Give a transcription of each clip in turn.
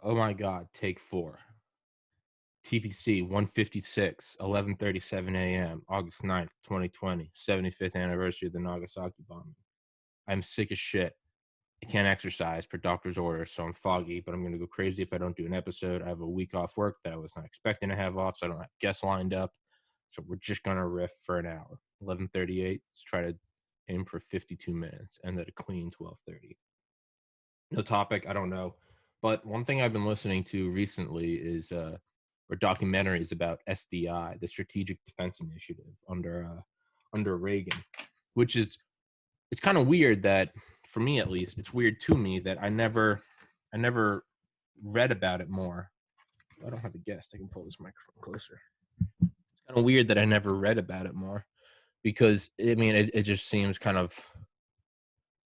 Oh my God, take four. TPC 156, 11:37 a.m., August 9th, 2020, 75th anniversary of the Nagasaki bombing. I'm sick as shit. I can't exercise per doctor's orders, so I'm foggy, but I'm going to go crazy if I don't do an episode. I have a week off work that I was not expecting to have off, so I don't have guests lined up. So we're just going to riff for an hour. 11:38, let's try to aim for 52 minutes, and at a clean 12:30. No topic, I don't know. But one thing I've been listening to recently is or documentaries about SDI, the Strategic Defense Initiative under Reagan, which is it's kind of weird that for me at least, it's weird to me that I never read about it more. I don't have a guest. I can pull this microphone closer. It's kind of weird that I never read about it more because I mean it just seems kind of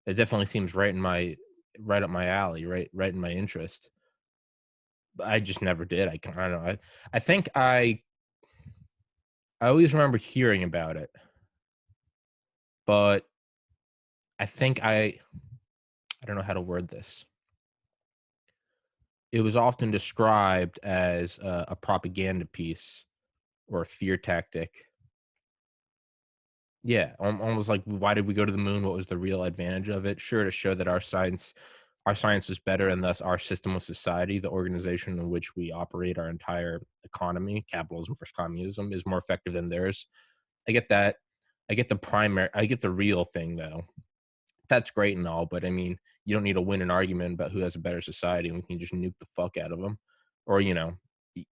it definitely seems right up my alley, right in my interest. I just never did. I don't know. I think I always remember hearing about it, but I think I don't know how to word this. It was often described as a propaganda piece or a fear tactic. Yeah, almost like why did we go to the moon? What was the real advantage of it? Sure, to show that our science is better, and thus our system of society, the organization in which we operate our entire economy, capitalism versus communism, is more effective than theirs. I get that. I get the real thing though. That's great and all, but I mean, you don't need to win an argument about who has a better society, and we can just nuke the fuck out of them. Or,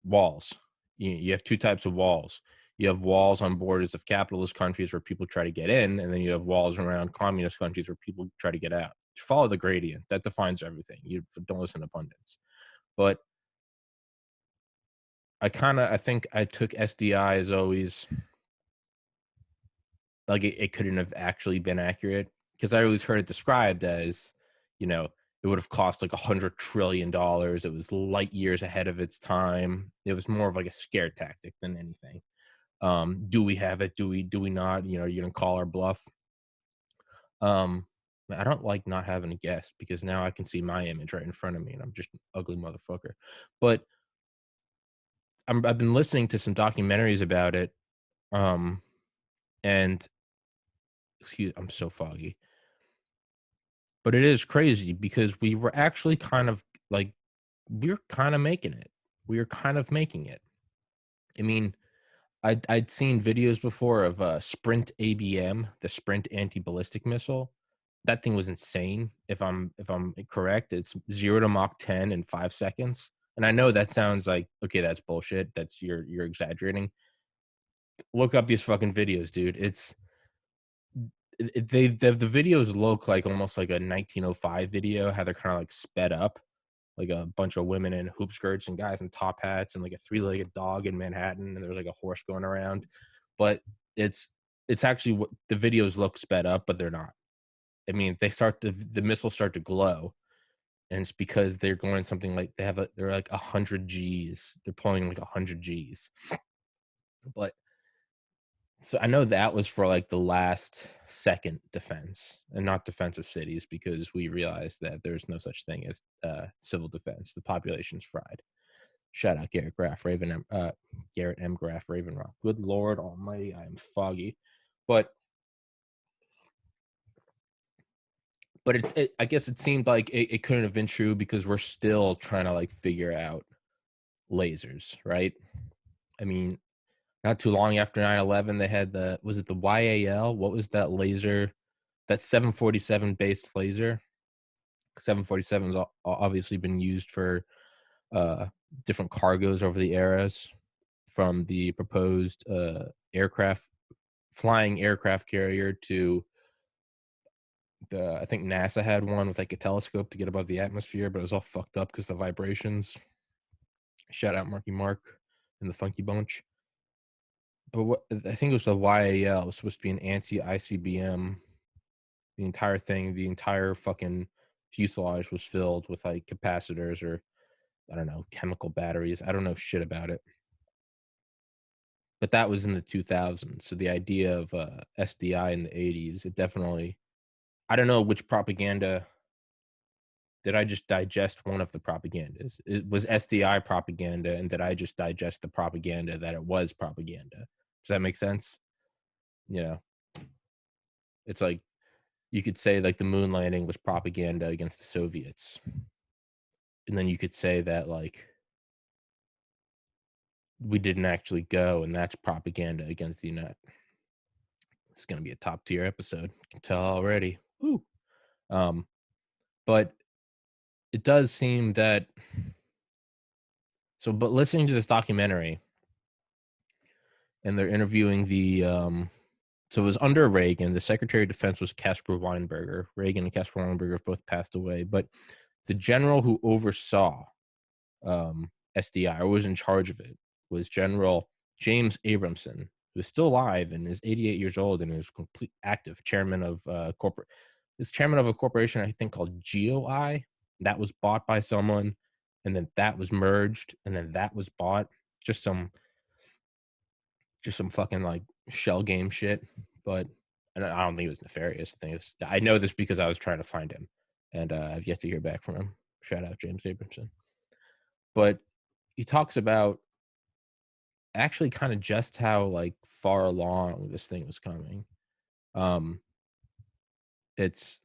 walls. You have two types of walls. You have walls on borders of capitalist countries where people try to get in, and then you have walls around communist countries where people try to get out. Follow the gradient. That defines everything. You don't listen to pundits. But I think I took SDI as always like it couldn't have actually been accurate because I always heard it described as, you know, it would have cost like $100 trillion. It was light years ahead of its time. It was more of like a scare tactic than anything. Do we have it? Do we not? You're gonna call our bluff. Um, I don't like not having a guest because now I can see my image right in front of me, and I'm just an ugly motherfucker. But I've been listening to some documentaries about it. Um, and excuse, I'm so foggy. But it is crazy because we were actually kind of like we're kind of making it. We are kind of making it. I mean, I'd seen videos before of Sprint ABM, the Sprint anti-ballistic missile. That thing was insane. If I'm correct, it's 0 to Mach 10 in 5 seconds. And I know that sounds like okay, that's bullshit. That's you're exaggerating. Look up these fucking videos, dude. The videos look like almost like a 1905 video, how they're kind of like sped up, like a bunch of women in hoop skirts and guys in top hats and like a three-legged dog in Manhattan, and there's like a horse going around. But it's it's actually what the videos look sped up, but they're not. I mean, the missiles start to glow, and it's because they're going something like they're like 100 Gs. They're pulling like 100 Gs. But so I know that was for like the last second defense and not defense of cities because we realized that there's no such thing as civil defense. The population's fried. Shout out Garrett M. Graff Ravenrock. Good Lord Almighty, I am foggy, but I guess it seemed like it couldn't have been true because we're still trying to like figure out lasers, right? I mean, not too long after 9/11, they had was it the YAL? What was that laser? That 747 based laser. 747's obviously been used for uh, different cargoes over the eras, from the proposed aircraft flying aircraft carrier to the I think NASA had one with like a telescope to get above the atmosphere, but it was all fucked up because the vibrations. Shout out Marky Mark and the Funky Bunch. But what I think it was the YAL. It was supposed to be an anti-ICBM. The entire thing, the entire fucking fuselage was filled with like capacitors or I don't know, chemical batteries. I don't know shit about it. But that was in the 2000s. So the idea of SDI in the 80s, it definitely I don't know which propaganda did I just digest one of the propagandas? It was SDI propaganda, and did I just digest the propaganda that it was propaganda? Does that make sense? You know, it's like you could say like the moon landing was propaganda against the Soviets, and then you could say that like we didn't actually go, and that's propaganda against the United. It's going to be a top tier episode. You can tell already. Woo. But it does seem that. So, but listening to this documentary, and they're interviewing the. So it was under Reagan. The Secretary of Defense was Caspar Weinberger. Reagan and Caspar Weinberger both passed away, but the general who oversaw SDI or was in charge of it was General James Abramson, who is still alive and is 88 years old and is complete active chairman of corporate. Is chairman of a corporation I think called GOI that was bought by someone, and then that was merged, and then that was bought. Just some fucking like shell game shit. But I don't think it was nefarious. I know this because I was trying to find him, and I've yet to hear back from him. Shout out James Abramson. But he talks about actually kind of just how like far along this thing was coming. It's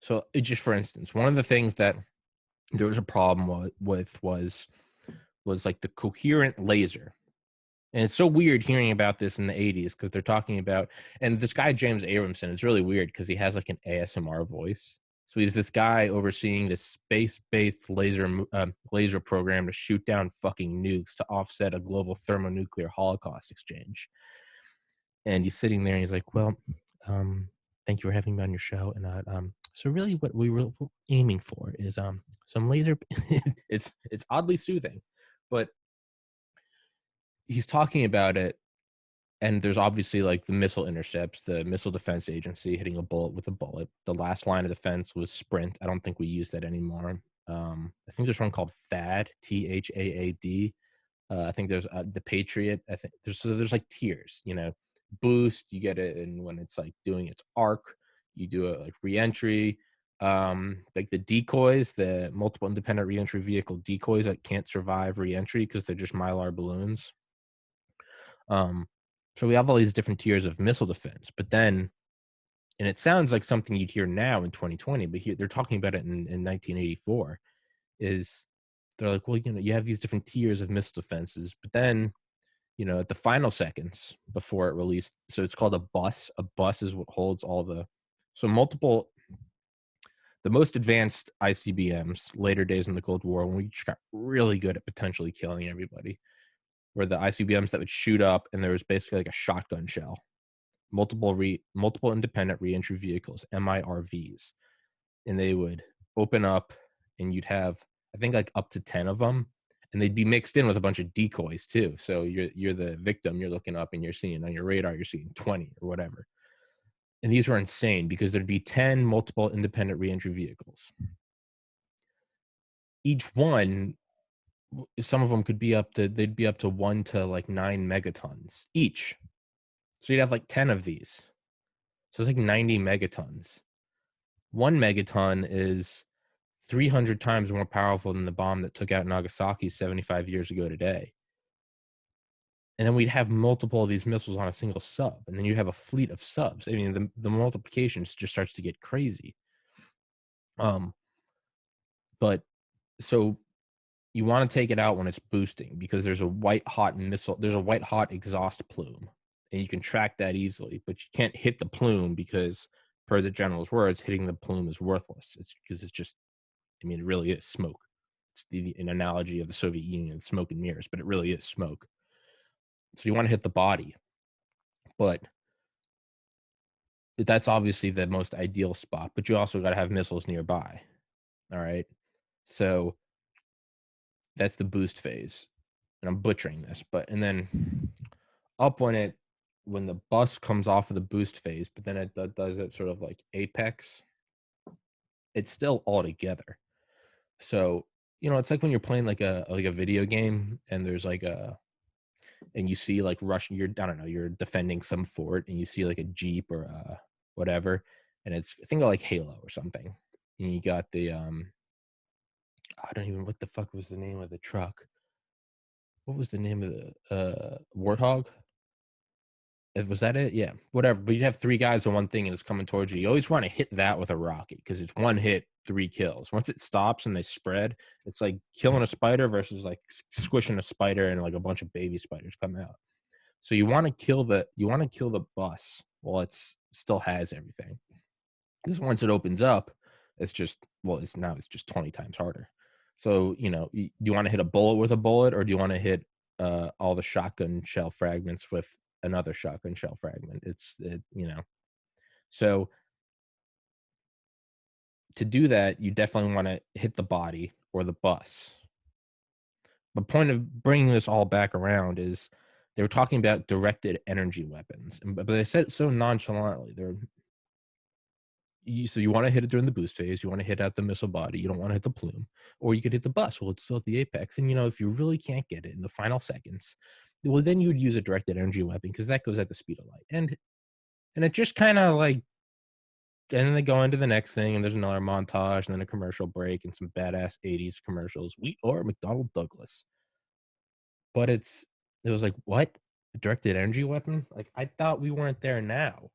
so it just, for instance, one of the things that there was a problem with was like the coherent laser. And it's so weird hearing about this in the 80s because they're talking about, and this guy, James Abramson, it's really weird because he has like an ASMR voice. So he's this guy overseeing this space-based laser program to shoot down fucking nukes to offset a global thermonuclear holocaust exchange. And he's sitting there and he's like, well, thank you for having me on your show. And so really what we were aiming for is some laser. it's oddly soothing, but he's talking about it, and there's obviously like the missile intercepts, the Missile Defense Agency hitting a bullet with a bullet. The last line of defense was Sprint. I don't think we use that anymore. I think there's one called THAAD, THAAD. I think there's the Patriot. I think there's like tiers, boost, you get it, and when it's like doing its arc, you do it like reentry. Like the decoys, the multiple independent reentry vehicle decoys that can't survive reentry because they're just Mylar balloons. So we have all these different tiers of missile defense, but then, and it sounds like something you'd hear now in 2020, but here they're talking about it in 1984, is they're like, well, you have these different tiers of missile defenses, but then, at the final seconds before it released, so it's called a bus. A bus is what holds all the most advanced ICBMs, later days in the Cold War, when we just got really good at potentially killing everybody, were the ICBMs that would shoot up, and there was basically like a shotgun shell, multiple independent reentry vehicles, MIRVs, and they would open up, and you'd have, I think, like up to 10 of them, and they'd be mixed in with a bunch of decoys too. So you're the victim, you're looking up, and you're seeing on your radar, you're seeing 20 or whatever. And these were insane because there'd be 10 multiple independent reentry vehicles. Each one, some of them they'd be up to 1 to like 9 megatons each. So you'd have like 10 of these. So it's like 90 megatons. 1 megaton is 300 times more powerful than the bomb that took out Nagasaki 75 years ago today. And then we'd have multiple of these missiles on a single sub. And then you have a fleet of subs. I mean, the multiplication just starts to get crazy. But so you want to take it out when it's boosting because there's a white hot exhaust plume, and you can track that easily, but you can't hit the plume because, per the general's words, hitting the plume is worthless. It's because it's just, it really is smoke. It's an analogy of the Soviet Union, smoke and mirrors, but it really is smoke. So you want to hit the body, but that's obviously the most ideal spot, but you also got to have missiles nearby. All right. So that's the boost phase. And I'm butchering this, and then up when the bus comes off of the boost phase, but then it does that sort of like apex, it's still all together. So, it's like when you're playing like a video game, and there's like and you see like Russian, you're defending some fort, and you see like a Jeep or whatever, and it's, I think, like Halo or something, and you got the I don't even, what the fuck was the name of the truck? What was the name of the Warthog? Was that it? Yeah, whatever. But you have 3 guys on one thing and it's coming towards you. You always want to hit that with a rocket because it's 1 hit, 3 kills. Once it stops and they spread, it's like killing a spider versus like squishing a spider and like a bunch of baby spiders come out. So you want to kill the bus while it's still has everything. Because once it opens up, it's just, well, it's just 20 times harder. So, do you want to hit a bullet with a bullet, or do you want to hit all the shotgun shell fragments with another shotgun shell fragment? So to do that, you definitely want to hit the body or the bus. The point of bringing this all back around is they were talking about directed energy weapons, but they said it so nonchalantly. So you want to hit it during the boost phase. You want to hit at the missile body. You don't want to hit the plume, or you could hit the bus. Well, it's still at the apex. And if you really can't get it in the final seconds, well, then you would use a directed energy weapon because that goes at the speed of light. And it just kind of like, and then they go into the next thing, and there's another montage, and then a commercial break, and some badass '80s commercials. We are McDonnell Douglas, but it was like, what? A directed energy weapon? Like, I thought we weren't there now.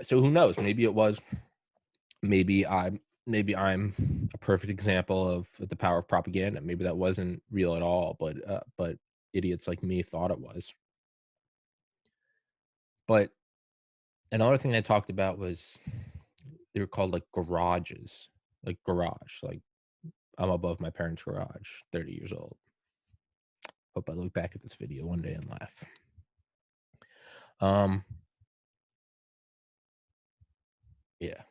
So who knows? Maybe it was. Maybe I'm a perfect example of the power of propaganda. Maybe that wasn't real at all, but idiots like me thought it was. But another thing they talked about was they were called like garages, like garage. Like, I'm above my parents' garage, 30 years old. Hope I look back at this video one day and laugh. Yeah.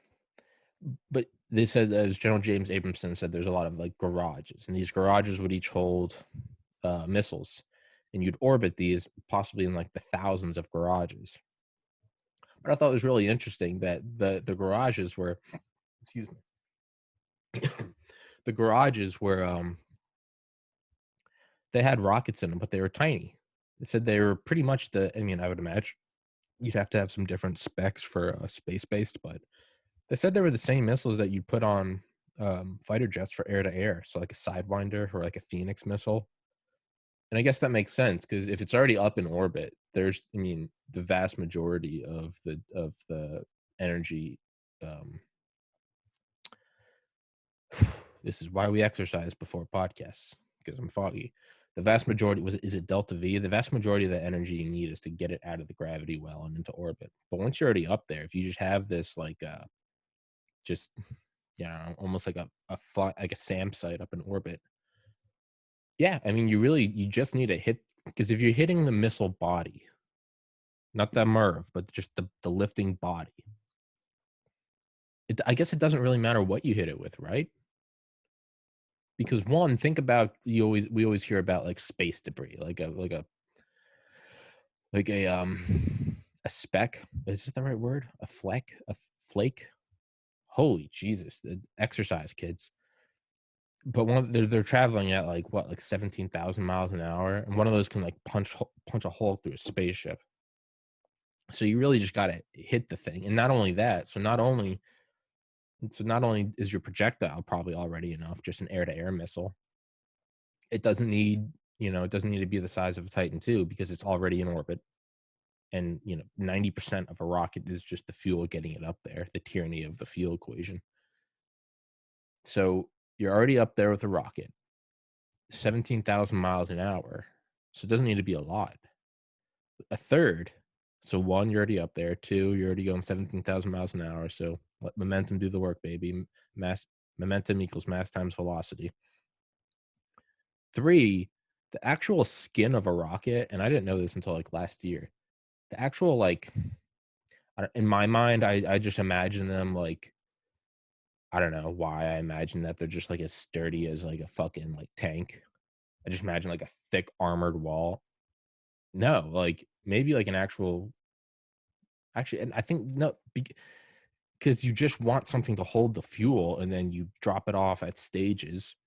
But they said, as General James Abramson said, there's a lot of like garages, and these garages would each hold missiles, and you'd orbit these possibly in like the thousands of garages. But I thought it was really interesting that the garages were, excuse me, the garages were they had rockets in them, but they were tiny. They said they were pretty much I would imagine you'd have to have some different specs for space-based, but they said they were the same missiles that you put on fighter jets for air-to-air, so like a Sidewinder or like a Phoenix missile. And I guess that makes sense because if it's already up in orbit, there's, the vast majority of the energy. This is why we exercise before podcasts, because I'm foggy. The vast majority is it delta V? The vast majority of the energy you need is to get it out of the gravity well and into orbit. But once you're already up there, if you just have this like just almost like like a SAM site up in orbit. Yeah, you just need to hit, because if you're hitting the missile body, not the MIRV, but just the lifting body, I guess it doesn't really matter what you hit it with, right? Because one, think about, we always hear about like space debris, like a speck. Is it the right word? A fleck? A flake? Holy Jesus! The exercise, kids. But they're traveling at like 17,000 miles an hour, and one of those can like punch a hole through a spaceship. So you really just got to hit the thing, and not only that, so not only is your projectile probably already enough, just an air-to-air missile. It doesn't need to be the size of a Titan II because it's already in orbit, and 90% of a rocket is just the fuel getting it up there, the tyranny of the fuel equation. So you're already up there with a rocket, 17,000 miles an hour. So it doesn't need to be a lot. A third. So one, you're already up there. Two, you're already going 17,000 miles an hour. So let momentum do the work, baby. Momentum equals mass times velocity. Three, the actual skin of a rocket, and I didn't know this until like last year. The actual, like, in my mind, I just imagine them like, I don't know why I imagine that they're just like as sturdy as like a fucking like tank. I just imagine like a thick armored wall. No, like maybe like an actually, and I think no, because you just want something to hold the fuel, and then you drop it off at stages.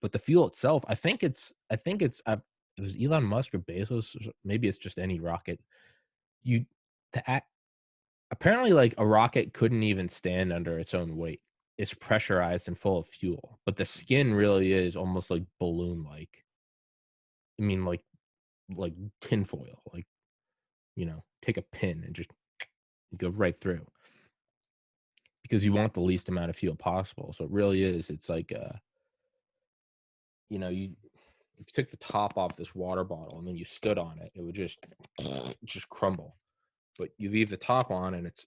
But the fuel itself, I think it was Elon Musk or Bezos, or maybe it's just any rocket. Apparently like a rocket couldn't even stand under its own weight. it's pressurized and full of fuel, but the skin really is almost like balloon-like. I mean, like tinfoil, like, take a pin and just go right through because you want the least amount of fuel possible. So it really is. It's like, you if you took the top off this water bottle and then you stood on it, it would just crumble. But you leave the top on and it's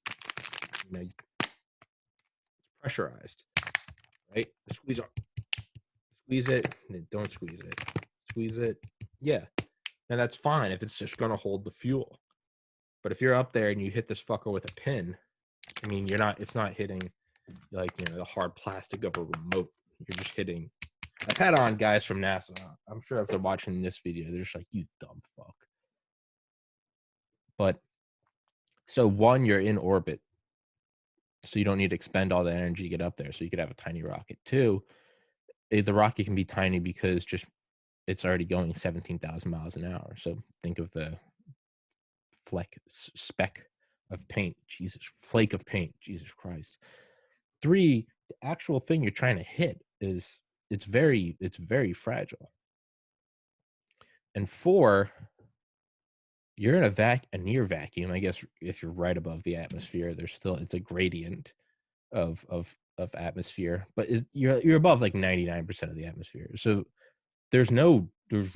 pressurized, right? Squeeze it, then don't squeeze it. Squeeze it. Yeah. And that's fine if it's just gonna hold the fuel. But if you're up there and you hit this fucker with a pin, I mean, it's not hitting like, the hard plastic of a remote. You're just hitting. I've had on guys from NASA. I'm sure if they're watching this video, they're just like, you dumb fuck. But so one, you're in orbit. So you don't need to expend all the energy to get up there. So you could have a tiny rocket. Two, the rocket can be tiny because it's already going 17,000 miles an hour. So think of the speck of paint. Flake of paint. Jesus Christ. Three, the actual thing you're trying to hit it's very fragile. And four, you're in a near vacuum. I guess if you're right above the atmosphere, it's a gradient of atmosphere, but you're above like 99% of the atmosphere. So there's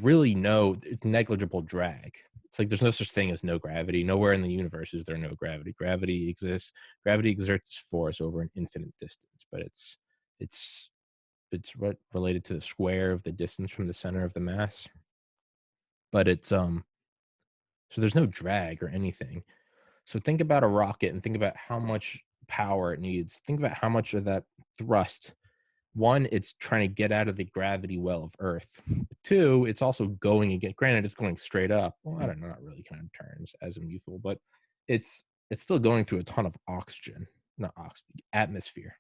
really no, it's negligible drag. It's like there's no such thing as no gravity. Nowhere in the universe is there no gravity. Gravity exists. Gravity exerts force over an infinite distance, but it's related to the square of the distance from the center of the mass. But so there's no drag or anything. So think about a rocket and think about how much power it needs. Think about how much of that thrust. One, it's trying to get out of the gravity well of Earth. Two, it's also going again. Granted, it's going straight up. Well, I don't know, not really kind of turns as a mutual, but it's still going through a ton of oxygen, not oxygen, atmosphere.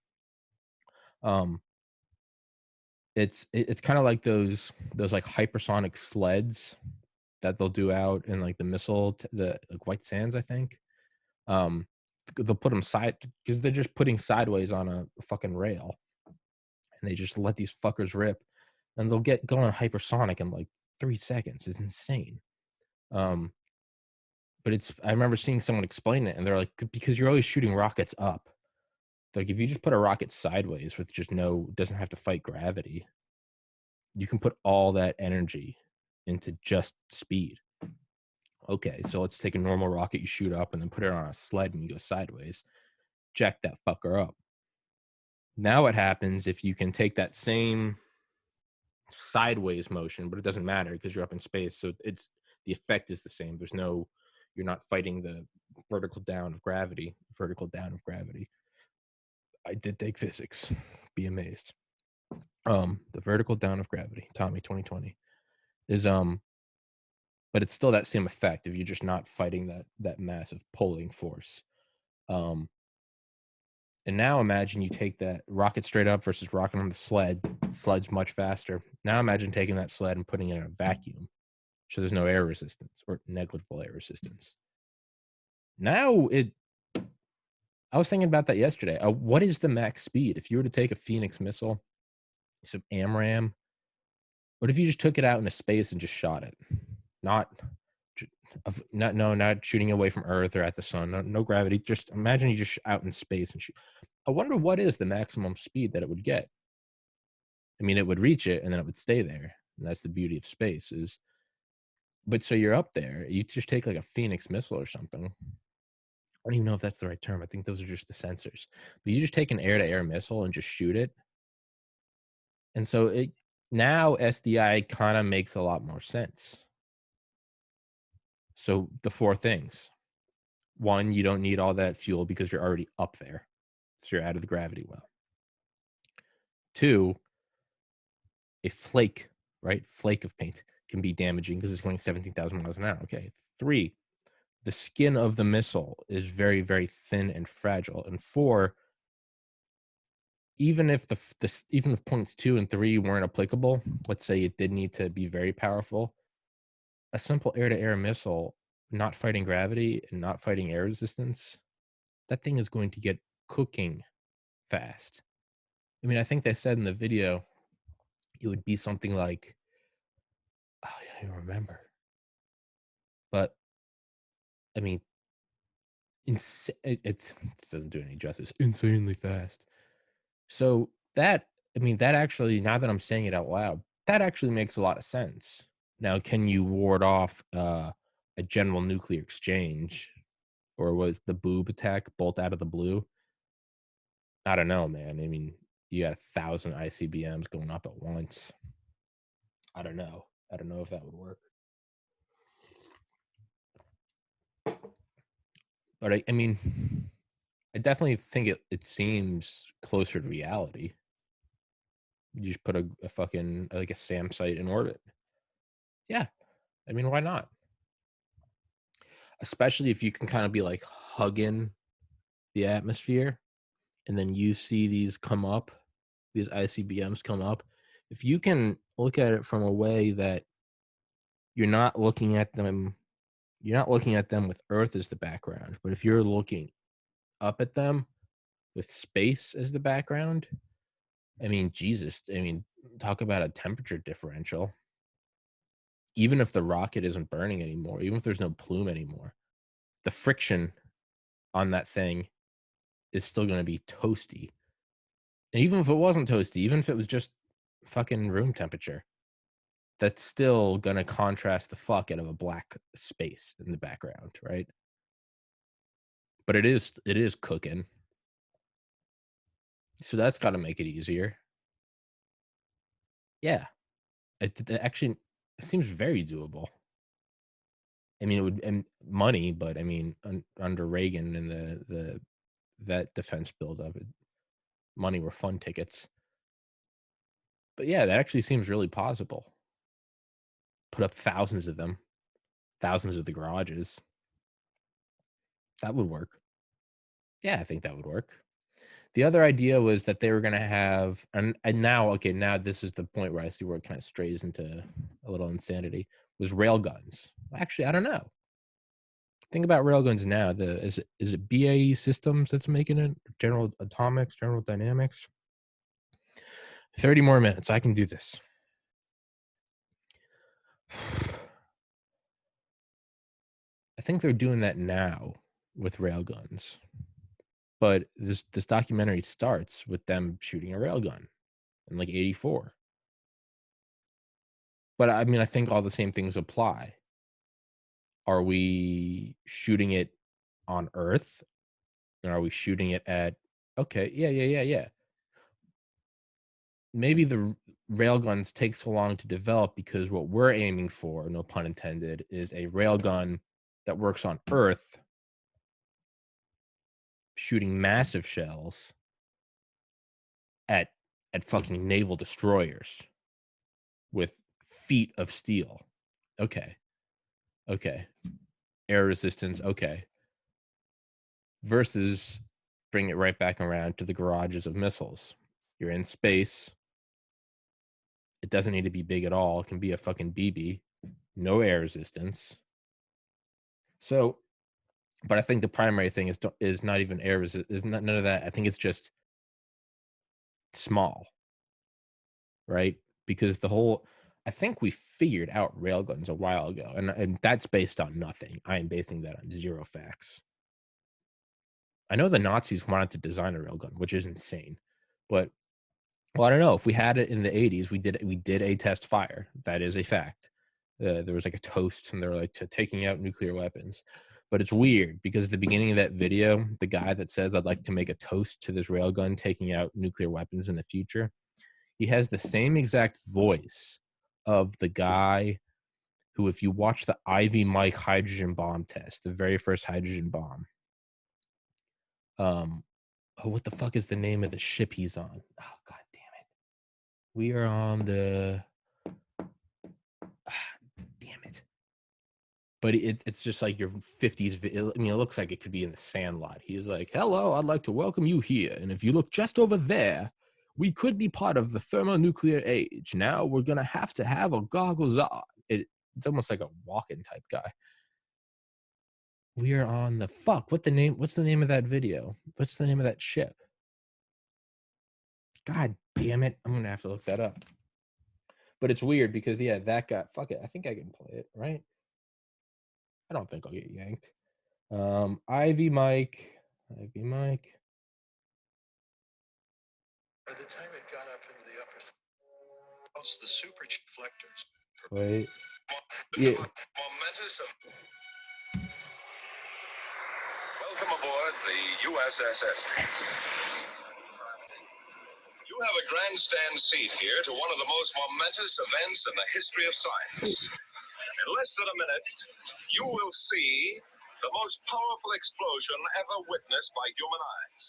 It's kind of like those like hypersonic sleds that they'll do out in like the the like White Sands, I think. They'll put them because they're just putting sideways on a fucking rail, and they just let these fuckers rip, and they'll get going hypersonic in like 3 seconds. It's insane. But I remember seeing someone explain it, and they're like, because you're always shooting rockets up. Like if you just put a rocket sideways with just doesn't have to fight gravity, you can put all that energy into just speed. Okay, so let's take a normal rocket you shoot up and then put it on a sled and you go sideways. Jack that fucker up. Now what happens if you can take that same sideways motion, but it doesn't matter because you're up in space, so the effect is the same. You're not fighting the vertical down of gravity. I did take physics. Be amazed. The vertical down of gravity, Tommy 2020, is but it's still that same effect if you're just not fighting that massive pulling force. And now imagine you take that rocket straight up versus rocket on the sled. Sled's much faster. Now imagine taking that sled and putting it in a vacuum, so there's no air resistance or negligible air resistance. Now I was thinking about that yesterday. What is the max speed if you were to take a Phoenix missile, some AMRAAM? What if you just took it out into space and just shot it? Not shooting away from Earth or at the sun. No gravity. Just imagine you just out in space and shoot. I wonder what is the maximum speed that it would get. I mean, it would reach it and then it would stay there. And that's the beauty of space but so you're up there, you just take like a Phoenix missile or something. I don't even know if that's the right term. I think those are just the sensors. But you just take an air-to-air missile and just shoot it. And so now SDI kind of makes a lot more sense. So the four things. One, you don't need all that fuel because you're already up there. So you're out of the gravity well. Two, a flake of paint can be damaging because it's going 17,000 miles an hour. Okay. Three, the skin of the missile is very, very thin and fragile. And four, even if even if points 2 and 3 weren't applicable, let's say it did need to be very powerful, a simple air-to-air missile not fighting gravity and not fighting air resistance, that thing is going to get cooking fast. I mean, I think they said in the video it would be something like, oh, I don't even remember. But I mean, it doesn't do any justice. Insanely fast. So that, I mean, that actually, now that I'm saying it out loud, that actually makes a lot of sense. Now, can you ward off a general nuclear exchange, or was the boob attack bolt out of the blue? I don't know, man. I mean, you got 1,000 ICBMs going up at once. I don't know. I don't know if that would work. But I mean, I definitely think it seems closer to reality. You just put a fucking, like, a SAM site in orbit. Yeah. I mean, why not? Especially if you can kind of be like hugging the atmosphere, and then you see these come up, these ICBMs come up. If you can look at it from a way that you're not looking at them, with Earth as the background, but if you're looking up at them with space as the background, I mean, Jesus, I mean, talk about a temperature differential. Even if the rocket isn't burning anymore, even if there's no plume anymore, the friction on that thing is still going to be toasty. And even if it wasn't toasty, even if it was just fucking room temperature, that's still going to contrast the fuck out of a black space in the background, right? But it is cooking. So that's got to make it easier. Yeah. It actually, it seems very doable. I mean, it would, and money, but I mean, under Reagan and the that defense buildup, money were fun tickets. But yeah, that actually seems really plausible. Put up thousands of them, thousands of the garages. That would work. Yeah, I think that would work. The other idea was that they were going to have, and now, okay, now this is the point where I see where it kind of strays into a little insanity, was railguns. Actually, I don't know. Think about railguns now. Is it BAE Systems that's making it? General Atomics, General Dynamics. 30 more minutes. I can do this. I think they're doing that now with railguns. But this documentary starts with them shooting a railgun in like 84. But I mean, I think all the same things apply. Are we shooting it on Earth? And are we shooting it at, okay, yeah. Maybe the railguns take so long to develop because what we're aiming for, no pun intended, is a railgun that works on Earth, shooting massive shells at fucking naval destroyers with feet of steel. Okay. Air resistance, okay. Versus bring it right back around to the garages of missiles. You're in space. It doesn't need to be big at all. It can be a fucking BB. No air resistance. So, but I think the primary thing is not even air resistance. Is none of that. I think it's just small, right? Because I think we figured out railguns a while ago, and that's based on nothing. I am basing that on zero facts. I know the Nazis wanted to design a railgun, which is insane, but well, I don't know. If we had it in the 80s, we did a test fire. That is a fact. There was like a toast, and they were like taking out nuclear weapons. But it's weird because at the beginning of that video, the guy that says, "I'd like to make a toast to this railgun taking out nuclear weapons in the future," he has the same exact voice of the guy who, if you watch the Ivy Mike hydrogen bomb test, the very first hydrogen bomb, oh, what the fuck is the name of the ship he's on? Oh, god damn it. We are on the damn it. But it's just like your 50s. I mean, it looks like it could be in the Sandlot. He's like, "Hello, I'd like to welcome you here. And if you look just over there, we could be part of the thermonuclear age. Now we're going to have a goggles on." It's almost like a walk-in type guy. We are on the fuck. What's the name of that video? What's the name of that ship? God damn it. I'm going to have to look that up. But it's weird because, yeah, that got, fuck it. I think I can play it, right? I don't think I'll get yanked. Ivy Mike. Ivy Mike. By the time it got up into the upper, the super reflectors. Wait. Yeah. Momentous. Welcome aboard the USSF. You have a grandstand seat here to one of the most momentous events in the history of science. In less than a minute, you will see the most powerful explosion ever witnessed by human eyes.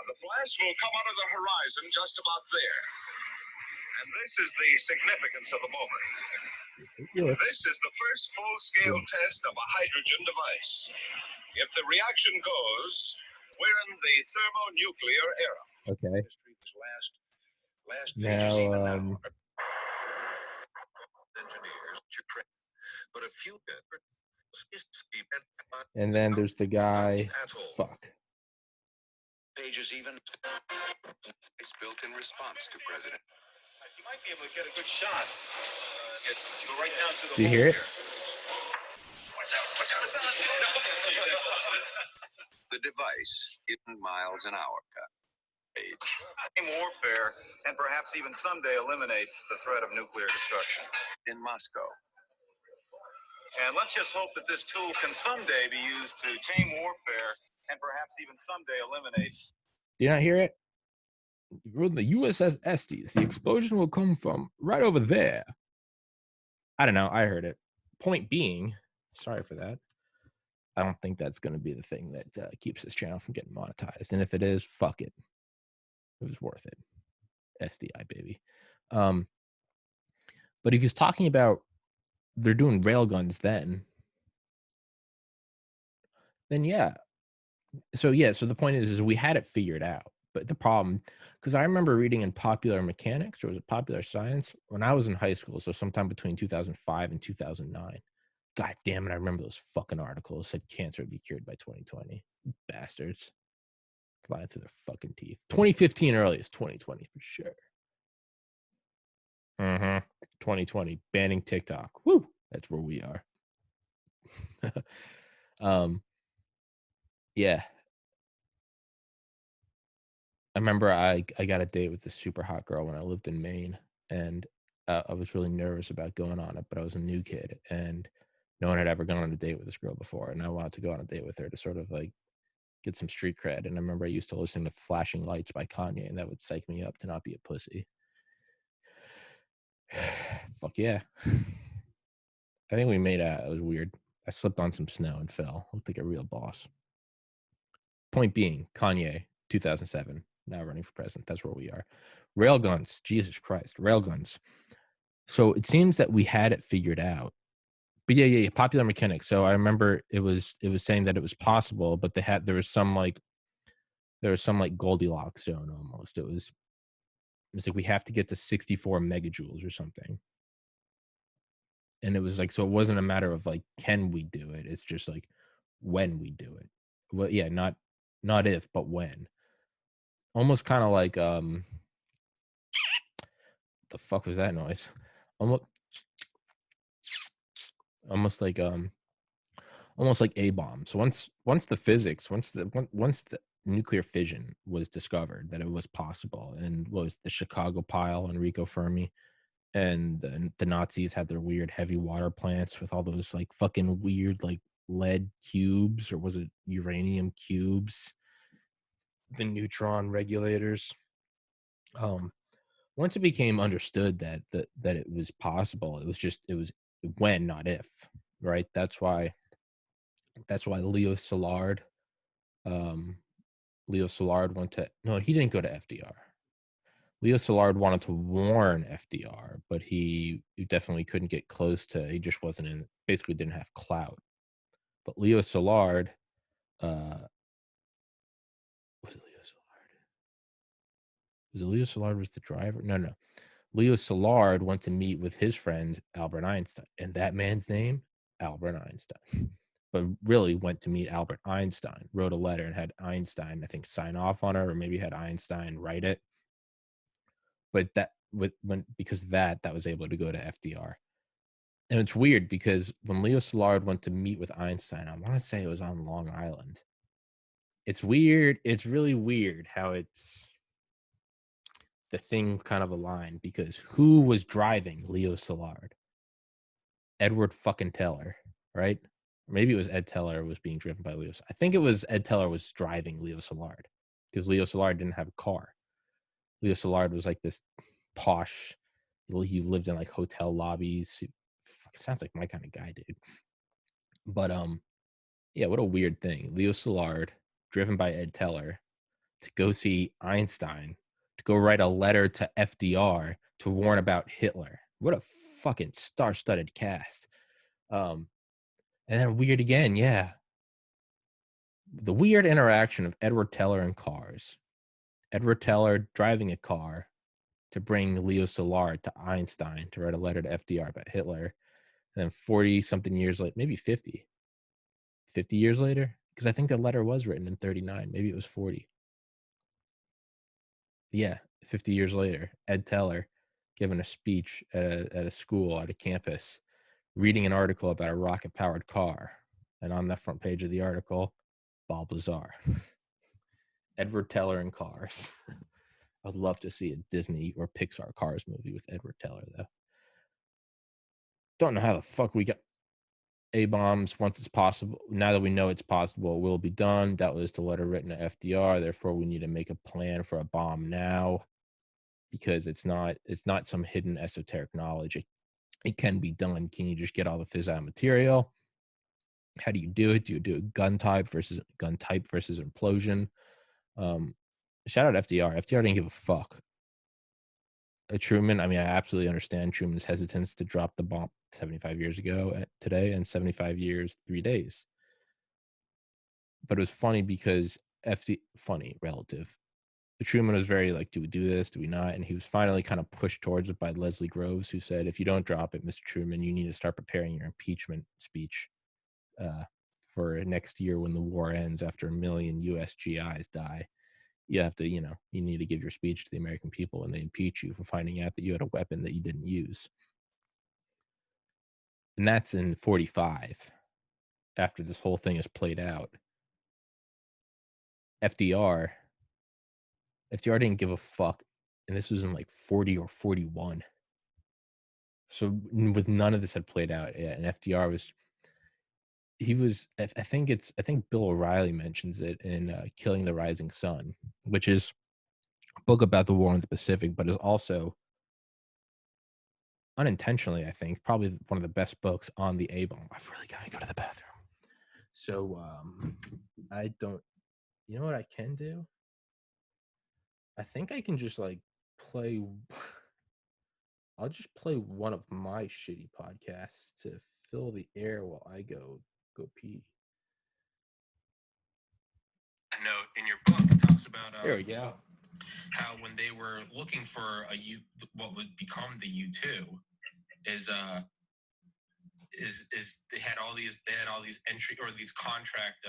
The flash will come out of the horizon just about there. And this is the significance of the moment. This is the first full-scale test of a hydrogen device. If the reaction goes, we're in the thermonuclear era. Okay. Last Now, engineers, but a few. And then there's the guy. Fuck. Pages even. It's built in response to President. You might be able to get a good shot. Go right down to the. Do you hear it? Watch out. The device, 8 miles an hour. Warfare, and perhaps even someday eliminate the threat of nuclear destruction. In Moscow. And let's just hope that this tool can someday be used to tame warfare, and perhaps even someday eliminate. Do you not hear it? The USS Estes. The explosion will come from right over there. I don't know. I heard it. Point being, sorry for that. I don't think that's going to be the thing that keeps this channel from getting monetized. And if it is, fuck it. It was worth it. SDI, baby. But if he's talking about they're doing railguns then yeah. So the point is we had it figured out. But the problem, because I remember reading in Popular Mechanics, or was it Popular Science, when I was in high school, so sometime between 2005 and 2009. God damn it, I remember those fucking articles said cancer would be cured by 2020. Bastards. Flying through their fucking teeth. 2015 earliest, 2020 for sure. 2020, banning TikTok. Woo! That's where we are. Yeah. I remember I got a date with this super hot girl when I lived in Maine, and I was really nervous about going on it, but I was a new kid, and no one had ever gone on a date with this girl before, and I wanted to go on a date with her to sort of like get some street cred. And I remember I used to listen to Flashing Lights by Kanye, and that would psych me up to not be a pussy. Fuck yeah. I think we made out. It was weird. I slipped on some snow and fell. Looked like a real boss. Point being, Kanye, 2007, now running for president. That's where we are. Railguns, Jesus Christ, railguns. So it seems that we had it figured out. But yeah, Popular Mechanics. So I remember it was saying that it was possible, but there was some like Goldilocks zone almost. It was like we have to get to 64 megajoules or something. And it was like, so it wasn't a matter of like, can we do it? It's just like when we do it. Well, yeah, not if, but when. Almost kind of like the fuck was that noise? Almost like A-bomb. So once the nuclear fission was discovered, that it was possible, and was the Chicago Pile, Enrico Fermi, and the Nazis had their weird heavy water plants with all those like fucking weird like lead cubes, or was it uranium cubes? The neutron regulators. Once it became understood that it was possible, it was when, not if, right? That's why Leo Szilard went to, no, he didn't go to FDR. Leo Szilard wanted to warn FDR, but he definitely couldn't get close to, he just wasn't basically didn't have clout. But Leo Szilard, was it Leo Szilard? Was it Leo Szilard was the driver? No. Leo Szilard went to meet with his friend Albert Einstein, and that man's name, Albert Einstein. but really went to meet Albert Einstein, wrote a letter and had Einstein, I think, sign off on it, or maybe had Einstein write it. But because of that was able to go to FDR. And it's weird because when Leo Szilard went to meet with Einstein, I want to say it was on Long Island. It's weird. It's really weird how the things kind of align, because who was driving Leo Szilard? Edward fucking Teller, right? Or maybe it was Ed Teller was being driven by Leo. I think it was Ed Teller was driving Leo Szilard, because Leo Szilard didn't have a car. Leo Szilard was like this posh. He lived in like hotel lobbies. Sounds like my kind of guy, dude. But yeah, what a weird thing. Leo Szilard, driven by Ed Teller, to go see Einstein, to go write a letter to FDR to warn about Hitler. What a fucking star-studded cast. And then weird again, yeah. The weird interaction of Edward Teller and cars. Edward Teller driving a car to bring Leo Szilard to Einstein to write a letter to FDR about Hitler. And then 40-something years later, maybe 50 years later, because I think the letter was written in 39. Maybe it was 40. Yeah, 50 years later, Ed Teller giving a speech at a school, at a campus, reading an article about a rocket-powered car. And on the front page of the article, Bob Lazar. Edward Teller and cars. I'd love to see a Disney or Pixar Cars movie with Edward Teller, though. Don't know how the fuck we got A-bombs once it's possible. Now that we know it's possible, it will be done. That was the letter written to FDR. Therefore, we need to make a plan for a bomb now, because it's not some hidden esoteric knowledge. It can be done. Can you just get all the fissile material? How do you do it? Do you do it gun type versus implosion? Shout out FDR. FDR didn't give a fuck. Truman, I mean, I absolutely understand Truman's hesitance to drop the bomb 75 years ago today, and 75 years, 3 days. But it was funny because funny, relative. Truman was very like, do we do this? Do we not? And he was finally kind of pushed towards it by Leslie Groves, who said, if you don't drop it, Mr. Truman, you need to start preparing your impeachment speech for next year when the war ends, after 1 million U.S. GIs die. You have to, you need to give your speech to the American people when they impeach you for finding out that you had a weapon that you didn't use. And that's in 45, after this whole thing is played out. FDR didn't give a fuck. And this was in like 40 or 41. So with none of this had played out yet. And FDR I think Bill O'Reilly mentions it in Killing the Rising Sun, which is a book about the war in the Pacific, but is also unintentionally, I think, probably one of the best books on the A-bomb. I've really got to go to the bathroom. So you know what I can do? I think I can just like play. I'll just play one of my shitty podcasts to fill the air while I go pee. A note in your book, it talks about There we go. how when they were looking for what would become the U-2, is they had all these entry or these contract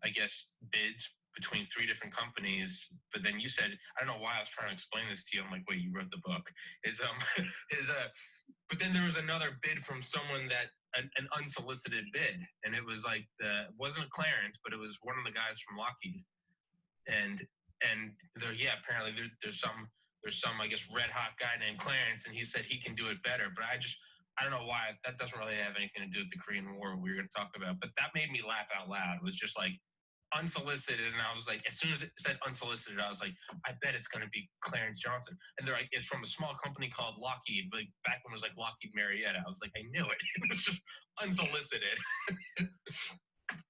I guess bids between 3 different companies. But then you said, I don't know why I was trying to explain this to you. I'm like, wait, you wrote the book. But then there was another bid from someone that an unsolicited bid, and it was like wasn't Clarence, but it was one of the guys from Lockheed, and apparently there's some I guess red hot guy named Clarence, and he said he can do it better. But I don't know why. That doesn't really have anything to do with the Korean War we were going to talk about. But that made me laugh out loud. It was just like unsolicited, and I was like, as soon as it said unsolicited, I was like, I bet it's going to be Clarence Johnson. And they're like, it's from a small company called Lockheed, like back when it was like Lockheed Marietta. I was like, I knew it. It was just unsolicited.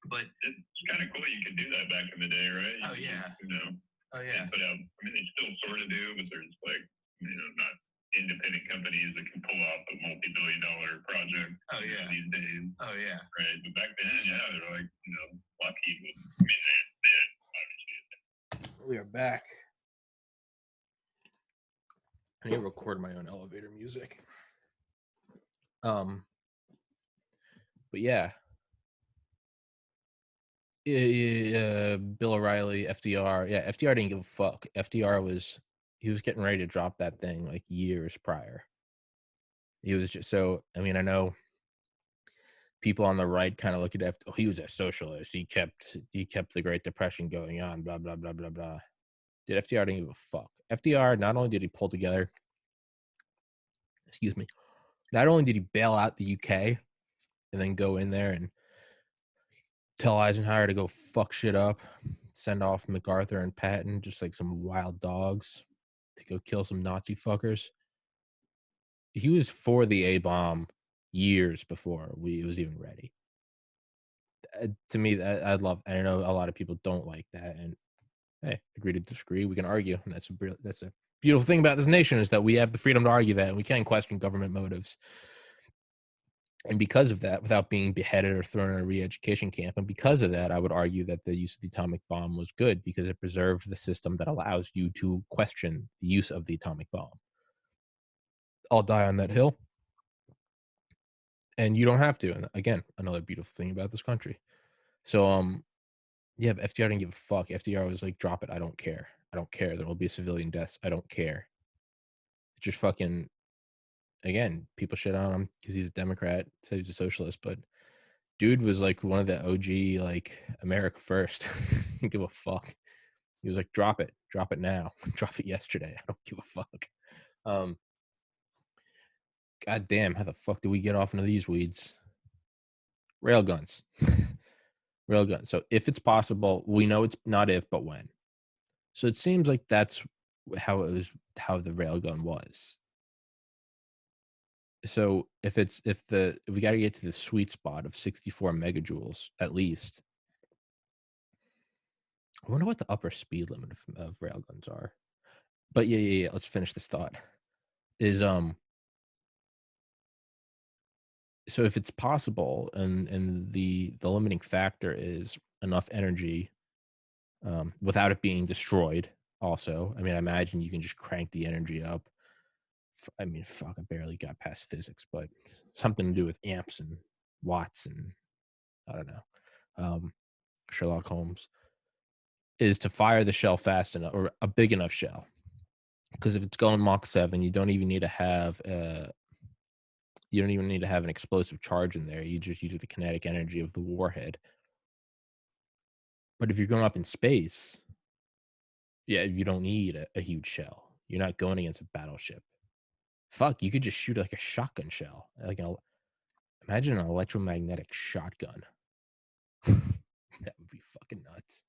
But it's kind of cool you could do that back in the day, right? Oh yeah. Oh yeah. But I mean, they still sort of do, but there's like, not independent companies that can pull off a multi-billion-dollar project. Oh yeah. These days. Oh yeah. Right. But back then, yeah, they're like, Lockheed was. I mean, they did, obviously. We are back. I need to record my own elevator music. But yeah, Bill O'Reilly, FDR. Yeah, FDR didn't give a fuck. He was getting ready to drop that thing like years prior. He was just so. I mean, I know people on the right kind of look at oh, he was a socialist. He kept the Great Depression going on. Blah blah blah blah blah. Did FDR didn't give a fuck. FDR not only did he pull together, excuse me, not only did he bail out the UK and then go in there and tell Eisenhower to go fuck shit up, send off MacArthur and Patton just like some wild dogs to go kill some Nazi fuckers. He was for the A-bomb years before it was even ready. To me, I know a lot of people don't like that, and hey, agree to disagree. We can argue, and that's a beautiful thing about this nation is that we have the freedom to argue that, and we can question government motives. And because of that, without being beheaded or thrown in a re-education camp, and because of that, I would argue that the use of the atomic bomb was good because it preserved the system that allows you to question the use of the atomic bomb. I'll die on that hill, and you don't have to. And again, another beautiful thing about this country. So, yeah, but FDR didn't give a fuck. FDR was like, drop it. I don't care. I don't care. There will be civilian deaths. I don't care. It's just fucking, again, people shit on him because he's a Democrat, so he's a socialist, but dude was like one of the OG, like America first. Didn't give a fuck. He was like, drop it now. Drop it yesterday. I don't give a fuck. God damn, how the fuck do we get off into these weeds? Railguns. Railguns. So if it's possible, we know it's not if, but when. So it seems like that's how the railgun was. So if we got to get to the sweet spot of 64 megajoules at least, I wonder what the upper speed limit of railguns are. But yeah. Let's finish this thought. So if it's possible, and the limiting factor is enough energy, without it being destroyed. Also, I mean, I imagine you can just crank the energy up. I mean, fuck, I barely got past physics, but something to do with amps and watts and I don't know. Sherlock Holmes is to fire the shell fast enough, or a big enough shell. Because if it's going Mach 7, you don't even need to have an explosive charge in there. You just use the kinetic energy of the warhead. But if you're going up in space, yeah, you don't need a huge shell. You're not going against a battleship. Fuck, you could just shoot like a shotgun shell. Imagine an electromagnetic shotgun. That would be fucking nuts.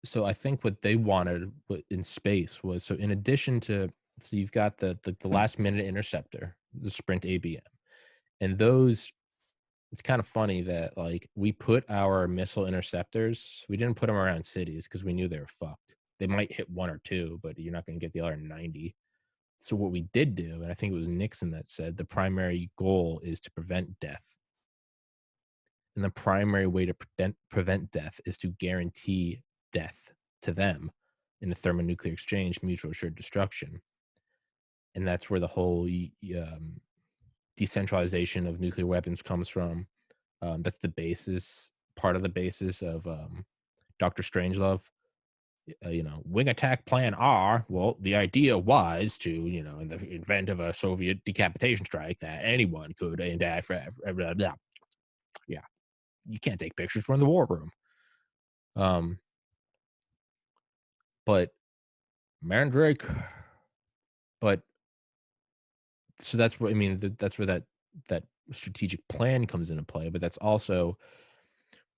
So I think what they wanted in space was, so in addition to, so you've got the last minute interceptor, the Sprint ABM, and those, it's kind of funny that like we put our missile interceptors, we didn't put them around cities because we knew they were fucked. They might hit one or two, but you're not going to get the other 90. So what we did do, and I think it was Nixon that said, the primary goal is to prevent death. And the primary way to prevent death is to guarantee death to them in a thermonuclear exchange, mutual assured destruction. And that's where the whole decentralization of nuclear weapons comes from. That's the basis, part of the basis of Dr. Strangelove. Wing attack plan R. Well, the idea was to, in the event of a Soviet decapitation strike, that anyone could die forever. Blah, blah. Yeah, you can't take pictures from the war room. But Mandrake. But so that's what I mean. That's where that strategic plan comes into play. But that's also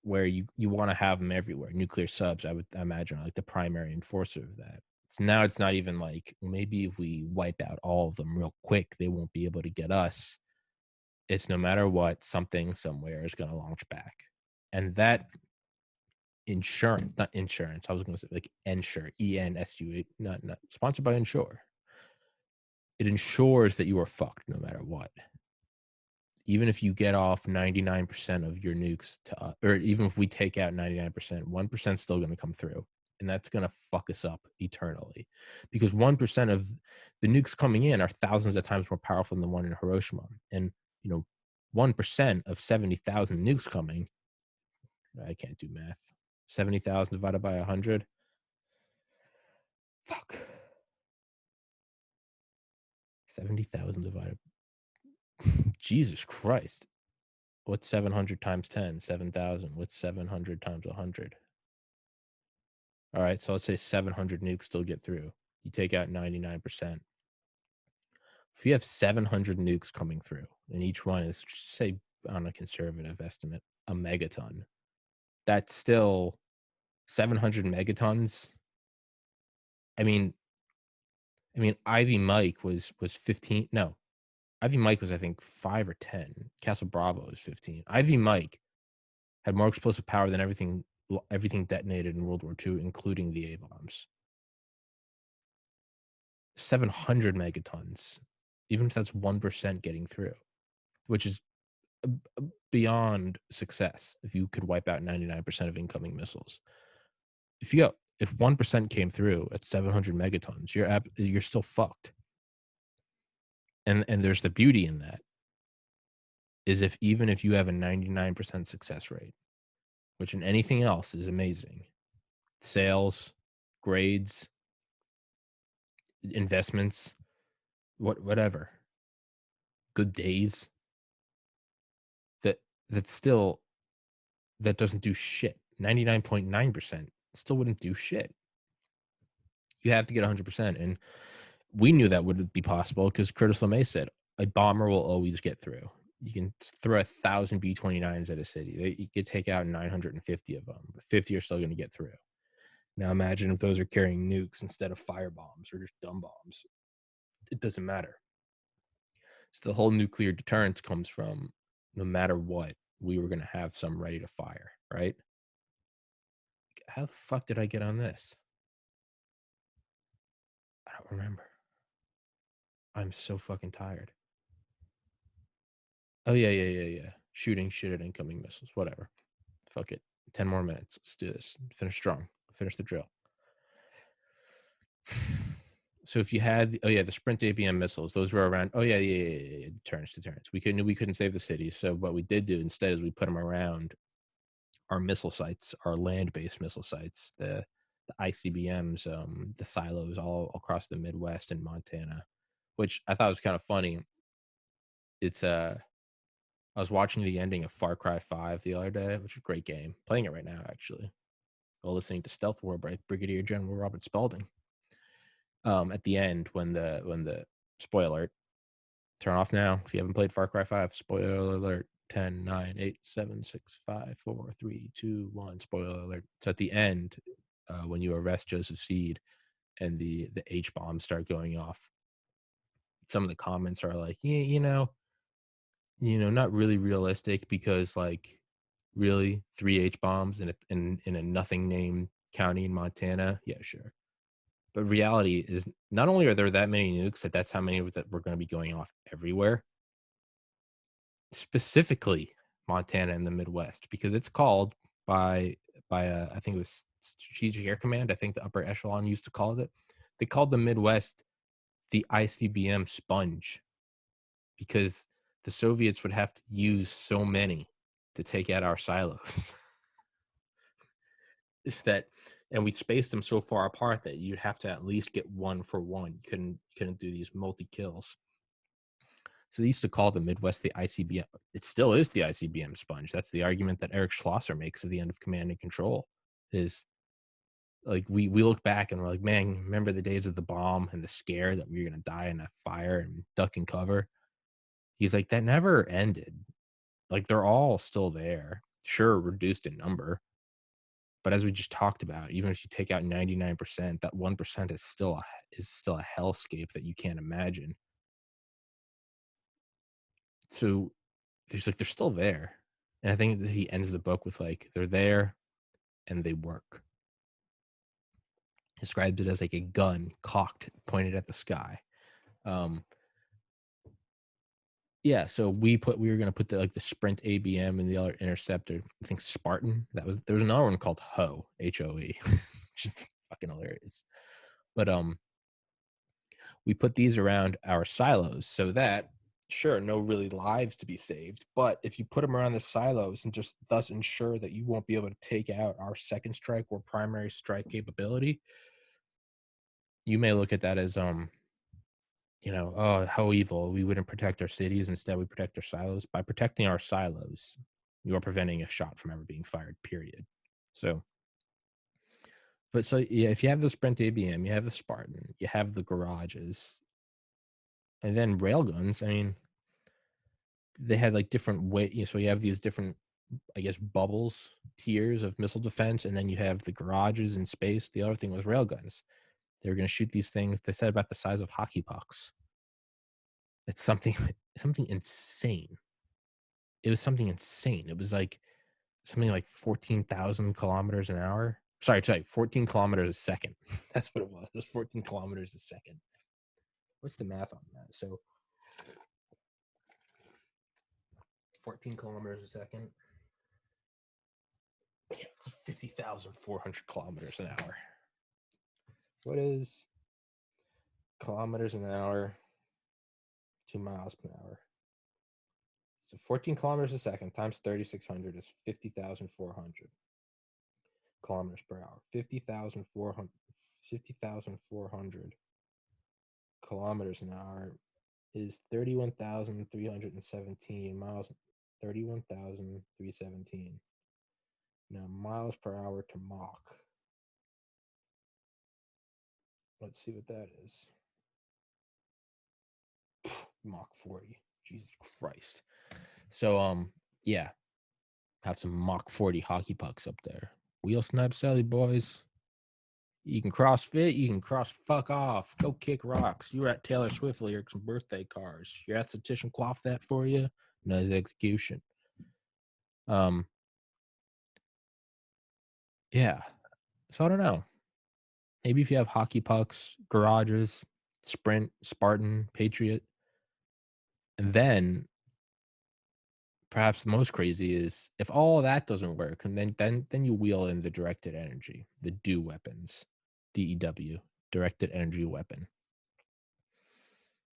where you want to have them everywhere. Nuclear subs, I imagine, are like the primary enforcer of that. So now it's not even like, maybe if we wipe out all of them real quick, they won't be able to get us. It's no matter what, something somewhere is going to launch back. And that not insurance, I was going to say like Ensure, ENSUA, not sponsored by Ensure. It ensures that you are fucked no matter what. Even if you get off 99% of your nukes or even if we take out 99%, 1% is still going to come through. And that's going to fuck us up eternally. Because 1% of the nukes coming in are thousands of times more powerful than the one in Hiroshima. And, 1% of 70,000 nukes coming. I can't do math. 70,000 divided by 100. Fuck. 70,000 divided. Jesus Christ. What's 700 times 10? 7,000. What's 700 times 100? All right, so let's say 700 nukes still get through. You take out 99%. If you have 700 nukes coming through, and each one is, say, on a conservative estimate, a megaton, that's still 700 megatons. I mean, Ivy Mike was 15. No, Ivy Mike was, I think, 5 or 10. Castle Bravo was 15. Ivy Mike had more explosive power than everything detonated in World War II, including the A-bombs. 700 megatons, even if that's 1% getting through, which is beyond success. If you could wipe out 99% of incoming missiles, if 1% came through at 700 megatons, you're still fucked. And there's the beauty in that is even if you have a 99% success rate, which in anything else is amazing, sales, grades, investments, whatever, good days, that doesn't do shit. 99.9% still wouldn't do shit. You have to get 100%. And we knew that wouldn't be possible because Curtis LeMay said a bomber will always get through. You can throw 1,000 B-29s at a city. You could take out 950 of them, but 50 are still going to get through. Now imagine if those are carrying nukes instead of fire bombs or just dumb bombs. It doesn't matter. So the whole nuclear deterrence comes from no matter what, we were going to have some ready to fire, right? How the fuck did I get on this? I don't remember. I'm so fucking tired. Oh, yeah. Shooting shit at incoming missiles. Whatever. Fuck it. 10 more minutes. Let's do this. Finish strong. Finish the drill. So if you had, the Sprint ABM missiles, those were around, deterrence. We couldn't save the city. So what we did do instead is we put them around our missile sites, our land-based missile sites, the ICBMs, the silos all across the Midwest and Montana, which I thought was kind of funny. It's I was watching the ending of Far Cry 5 the other day, which is a great game. Playing it right now, actually, while listening to Stealth War by Brigadier General Robert Spalding. At the end, when the spoiler alert, turn off now if you haven't played Far Cry 5. Spoiler alert. 10, 9, 8, 7, 6, 5, 4, 3, 2, 1. Spoiler alert. So at the end, when you arrest Joseph Seed and the H bombs start going off, some of the comments are like, not really realistic because, like, really 3 H bombs in a nothing named county in Montana? Yeah, sure. But reality is, not only are there that many nukes, that's how many that were going to be going off everywhere. Specifically Montana and the Midwest, because it's called by I think it was Strategic Air Command. I think the upper echelon used to call it. They called the Midwest the ICBM sponge because the Soviets would have to use so many to take out our silos. And we spaced them so far apart that you'd have to at least get one for one. You couldn't do these multi kills. So they used to call the Midwest the ICBM. It still is the ICBM sponge. That's the argument that Eric Schlosser makes at the end of Command and Control. Is like we look back and we're like, man, remember the days of the bomb and the scare that we were going to die in a fire and duck and cover? He's like, that never ended. Like, they're all still there. Sure, reduced in number. But as we just talked about, even if you take out 99%, that 1% is still a hellscape that you can't imagine. So they're still there. And I think that he ends the book with, like, they're there and they work. Describes it as like a gun cocked, pointed at the sky. So we were going to put the Sprint ABM and the other interceptor. I think Spartan. There was another one called HOE, HOE, which is fucking hilarious. But we put these around our silos so that sure, no really lives to be saved, but if you put them around the silos and just thus ensure that you won't be able to take out our second strike or primary strike capability, you may look at that as oh, how evil. We wouldn't protect our cities. Instead, we protect our silos. By protecting our silos, you are preventing a shot from ever being fired, period. So, yeah, if you have the Sprint ABM, you have the Spartan, you have the garages, and then railguns, I mean, they had like different weight. So you have these different, I guess, bubbles, tiers of missile defense, and then you have the garages in space. The other thing was railguns. They were going to shoot these things. They said about the size of hockey pucks. It's something insane. It was something insane. It was like something like 14,000 kilometers an hour. Sorry, 14 kilometers a second. That's what it was. It was 14 kilometers a second. What's the math on that? So 14 kilometers a second. Yeah, it's 50,400 kilometers an hour. What is kilometers an hour? 2 miles per hour. So 14 kilometers a second times 3,600 is 50,400 kilometers per hour. 50,400 kilometers an hour is 31,317 miles. 31,317. Now miles per hour to Mach. Let's see what that is. Mach 40. Jesus Christ. So yeah, have some Mach 40 hockey pucks up there. Wheel snipe Sally, boys. You can CrossFit, you can cross fuck off. Go kick rocks. You were at Taylor Swift lyrics some birthday cars. Your esthetician quaffed that for you. Nice execution. Yeah. So I don't know. Maybe if you have hockey pucks, garages, Sprint, Spartan, Patriot, and then perhaps the most crazy is if all of that doesn't work, and then you wheel in the directed energy, the DEW weapons, DEW, directed energy weapon.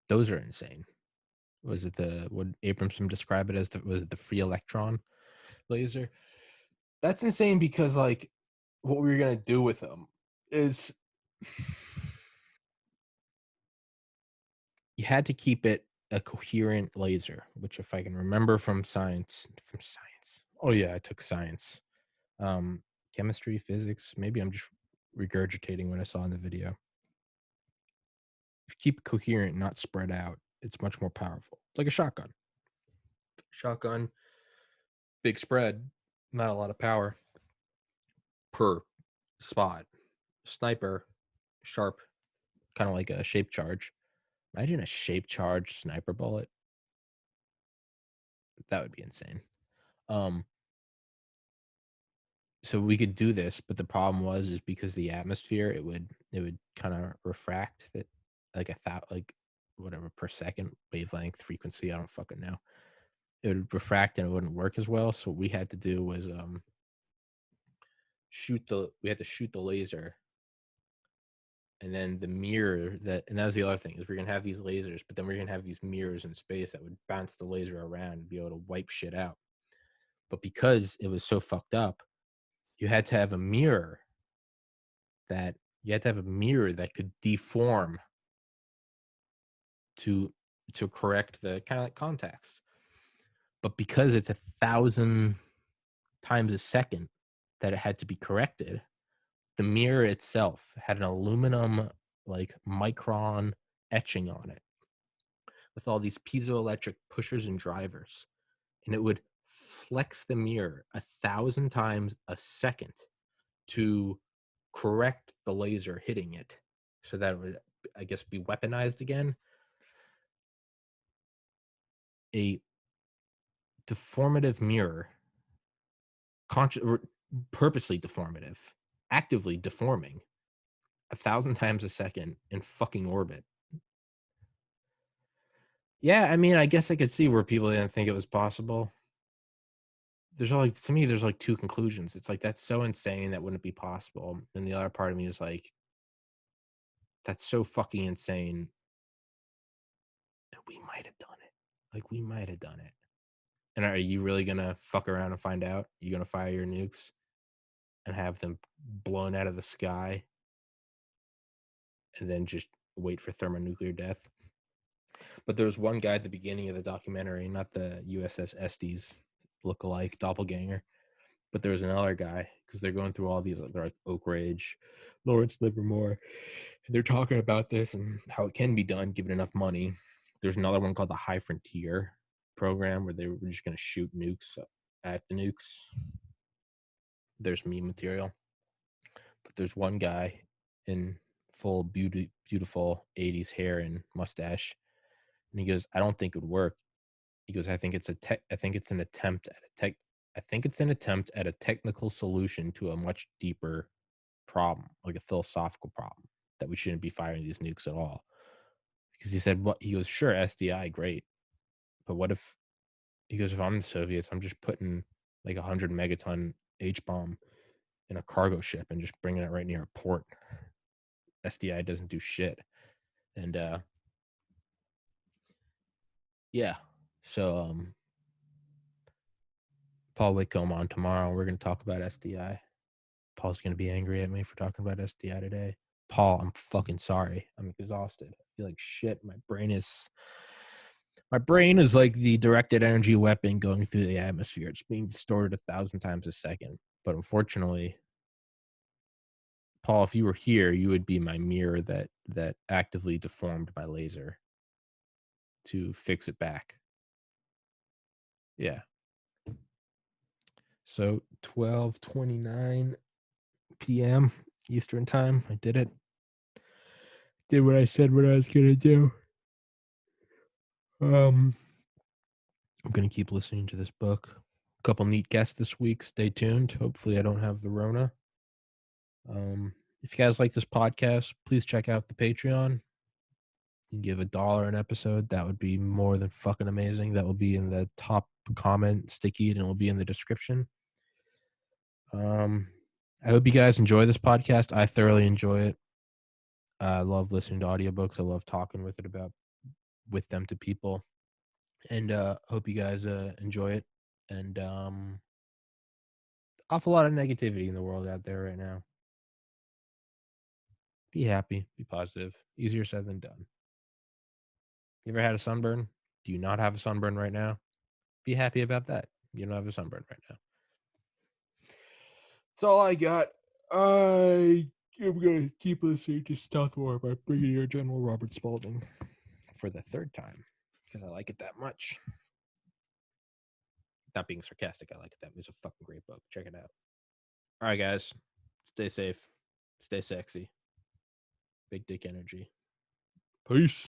Those are insane. Was it would Abramson describe it as was it the free electron laser? That's insane because like what we were gonna do with them is you had to keep it a coherent laser, which if I can remember from science. Oh yeah, I took science. Chemistry, physics, maybe I'm just regurgitating what I saw in the video. If you keep it coherent, not spread out, it's much more powerful. Like a shotgun. Shotgun, big spread, not a lot of power per spot. Sniper, sharp, kind of like a shape charge. Imagine a shape charge sniper bullet. That would be insane. So we could do this, but the problem is because the atmosphere, it would kind of refract that like whatever per second wavelength frequency. I don't fucking know. It would refract and it wouldn't work as well. So what we had to do was shoot the laser, and then the mirror and that was the other thing is we're gonna have these lasers, but then we're gonna have these mirrors in space that would bounce the laser around and be able to wipe shit out. But because it was so fucked up, you had to have a mirror that could deform to correct the kind of like context. But because it's 1,000 times a second that it had to be corrected, the mirror itself had an aluminum like micron etching on it with all these piezoelectric pushers and drivers, and it would flex the mirror 1,000 times a second to correct the laser hitting it so that it would, I guess, be weaponized again. A deformative mirror, purposely deformative, actively deforming 1,000 times a second in fucking orbit. Yeah, I mean, I guess I could see where people didn't think it was possible. To me, there's like two conclusions. It's like, that's so insane that wouldn't be possible. And the other part of me is like, that's so fucking insane that we might have done it. Like, we might have done it. And are you really gonna fuck around and find out? You gonna fire your nukes and have them blown out of the sky and then just wait for thermonuclear death? But there was one guy at the beginning of the documentary, not the USS Estes look-alike doppelganger, but there was another guy, because they're going through all these, they're like Oak Ridge, Lawrence Livermore, and they're talking about this and how it can be done given enough money. There's another one called the High Frontier program where they were just going to shoot nukes at the nukes. There's meme material. But there's one guy in full beautiful 80s hair and mustache, and he goes, I don't think it would work. He goes, I think it's an attempt at a technical solution to a much deeper problem, like a philosophical problem, that we shouldn't be firing these nukes at all. Because he said, what? He goes, sure, SDI, great, but what if? He goes, if I'm the Soviets, I'm just putting like 100 megaton H-bomb in a cargo ship and just bringing it right near a port. SDI doesn't do shit. And yeah, so Paul Whitcomb on tomorrow. We're going to talk about SDI. Paul's going to be angry at me for talking about SDI today. Paul, I'm fucking sorry. I'm exhausted. I feel like shit. My brain is like the directed energy weapon going through the atmosphere. It's being distorted 1,000 times a second. But unfortunately, Paul, if you were here, you would be my mirror that actively deformed my laser to fix it back. Yeah. So 12:29 p.m. Eastern time. I did it. Did what I said what I was gonna do. I'm gonna keep listening to this book. A couple neat guests this week. Stay tuned. Hopefully I don't have the Rona. If you guys like this podcast, please check out the Patreon. You can give $1 an episode. That would be more than fucking amazing. That will be in the top comment, sticky, and it will be in the description. I hope you guys enjoy this podcast. I thoroughly enjoy it. I love listening to audiobooks. I love talking with them to people. And hope you guys enjoy it. And awful lot of negativity in the world out there right now. Be happy, be positive. Easier said than done. You ever had a sunburn? Do you not have a sunburn right now? Be happy about that. You don't have a sunburn right now. That's all I got. I am going to keep listening to Stealth War by Brigadier General Robert Spaulding for the third time because I like it that much. Not being sarcastic, I like it that much. It's a fucking great book. Check it out. All right, guys. Stay safe. Stay sexy. Big dick energy. Peace.